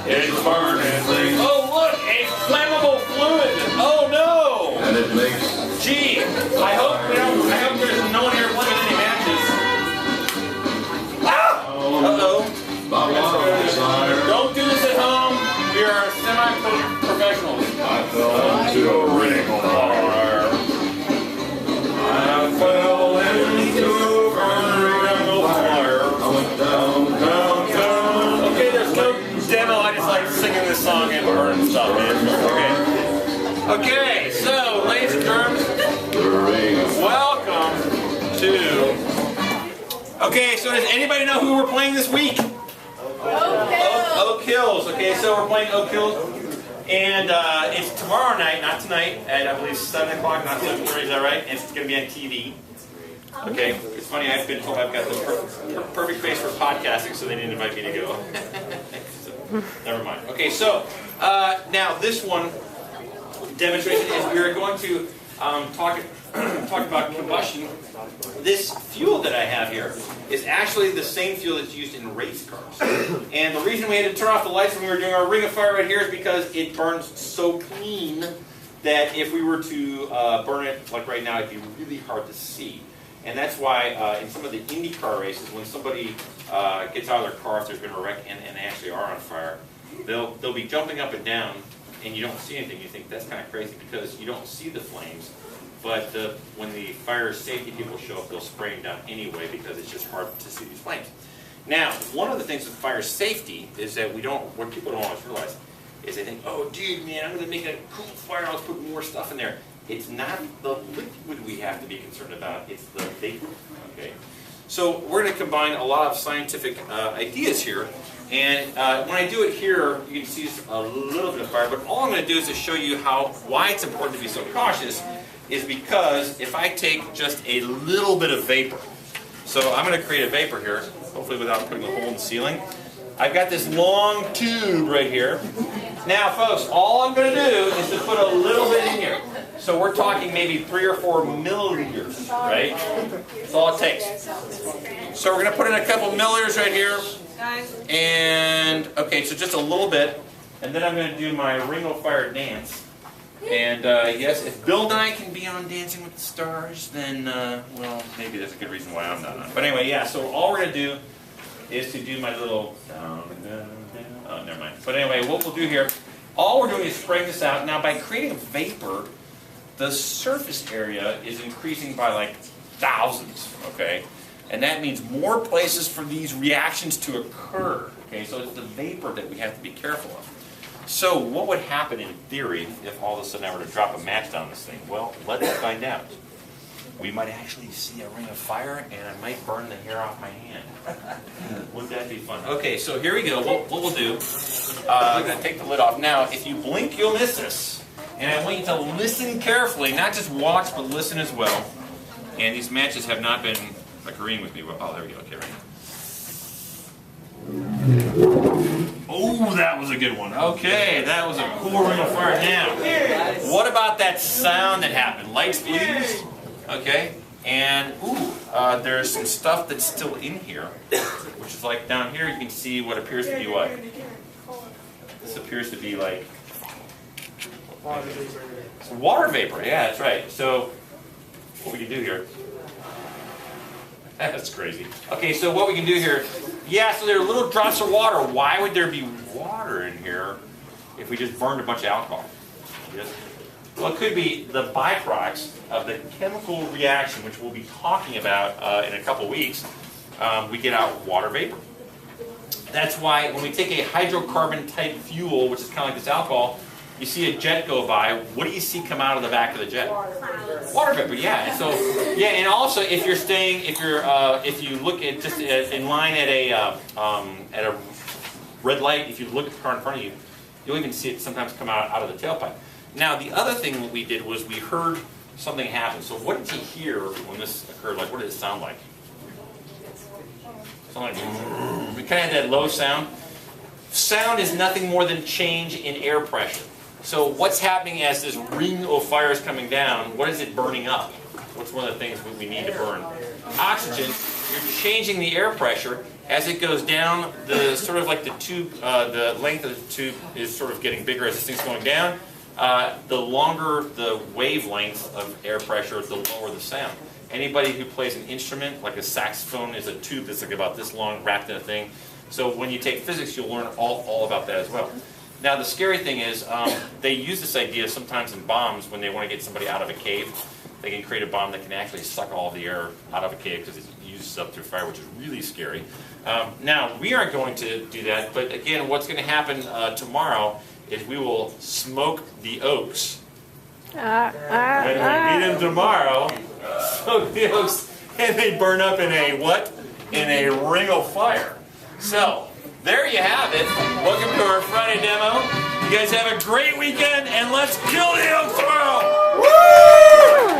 It's burning. Oh look, a flammable fluid. Oh no! And it makes. Gee, I hope there's no one here playing any matches. Ah! Uh-oh. Don't do this at home. We are semi-professionals. I fell into a ring of fire. I fell into a ring of fire. I went down, down, down. Okay, there's no demo. I just like singing this song and burning stuff, man. Okay, so, ladies and gentlemen, welcome to... Okay, so does anybody know who we're playing this week? Oak Hills. Okay, so we're playing Oak Hills. And it's tomorrow night, not tonight, at I believe 7 o'clock, not 7:30, is that right? And it's going to be on TV. Okay, it's funny, I've got the perfect face for podcasting, so they didn't invite me to go. So, never mind. Okay, so now this one demonstration is we are going to talk about combustion. This fuel that I have here is actually the same fuel that's used in race cars. And the reason we had to turn off the lights when we were doing our ring of fire right here is because it burns so clean that if we were to burn it like right now, it'd be really hard to see. And that's why in some of the Indy car races, when somebody gets out of their car if there's been a wreck and they actually are on fire, they'll be jumping up and down and you don't see anything. You think that's kind of crazy because you don't see the flames. But when the fire safety people show up, they'll spray them down anyway because it's just hard to see these flames. Now, one of the things with fire safety is that what people don't always realize is they think, oh, dude, man, I'm going to make a cool fire, I'll put more stuff in there. It's not the liquid we have to be concerned about, it's the vapor. Okay? So we're going to combine a lot of scientific ideas here. And when I do it here, you can see a little bit of fire, but all I'm going to do is to show you why it's important to be so cautious is because if I take just a little bit of vapor, so I'm going to create a vapor here, hopefully without putting a hole in the ceiling. I've got this long tube right here. Now folks, all I'm going to do is to put a little bit in here. So we're talking maybe 3 or 4 milliliters, right? That's all it takes. So we're going to put in a couple milliliters right here. And, okay, so just a little bit. And then I'm going to do my Ring of Fire dance. And yes, if Bill Nye can be on Dancing with the Stars, then, well, maybe there's a good reason why I'm not on. But anyway, yeah, so all we're going to do is to do my little, oh, never mind. But anyway, what we'll do here, all we're doing is spraying this out. Now, by creating a vapor, the surface area is increasing by like thousands, okay? And that means more places for these reactions to occur, okay? So it's the vapor that we have to be careful of. So what would happen in theory if all of a sudden I were to drop a match down this thing? Well, let's find out. We might actually see a ring of fire and I might burn the hair off my hand. Wouldn't that be fun? Okay, so here we go. What we'll do, I'm going to take the lid off. Now, if you blink, you'll miss this. And I want you to listen carefully, not just watch, but listen as well. And these matches have not been agreeing with me. Oh, there we go. Okay, right. Oh, that was a good one. Okay, that was a cool ring of fire. Now, what about that sound that happened? Lights, please. Okay, and there's some stuff that's still in here, which is like down here. You can see what appears to be what? This appears to be like it's water vapor. Yeah, that's right. So, what we can do here? That's crazy. Okay, so what we can do here, yeah, so there are little drops of water. Why would there be water in here if we just burned a bunch of alcohol? Well, it could be the byproducts of the chemical reaction, which we'll be talking about in a couple weeks. We get out water vapor. That's why when we take a hydrocarbon type fuel, which is kind of like this alcohol, you see a jet go by, what do you see come out of the back of the jet? Water vapor, yeah. And so, yeah, and also if you look at just in line at a red light, if you look at the car in front of you, you'll even see it sometimes come out of the tailpipe. Now, the other thing that we did was we heard something happen. So what did you hear when this occurred? Like, what did it sound like? Something like, we kind of had that low sound. Sound is nothing more than change in air pressure. So what's happening as this ring of fire is coming down? What is it burning up? What's one of the things we need to burn? Oxygen. You're changing the air pressure as it goes down. The sort of like the tube, the length of the tube is sort of getting bigger as this thing's going down. The longer the wavelength of air pressure, the lower the sound. Anybody who plays an instrument, like a saxophone, is a tube that's like about this long, wrapped in a thing. So when you take physics, you'll learn all about that as well. Now the scary thing is, they use this idea sometimes in bombs when they want to get somebody out of a cave. They can create a bomb that can actually suck all of the air out of a cave because it uses up through fire, which is really scary. Now, we aren't going to do that, but again, what's going to happen tomorrow is we will smoke the oaks. When we meet them tomorrow, smoke the oaks, and they burn up in a what? In a ring of fire. So, there you have it. Welcome to our Friday demo. You guys have a great weekend, and let's kill the oaks tomorrow! Woo!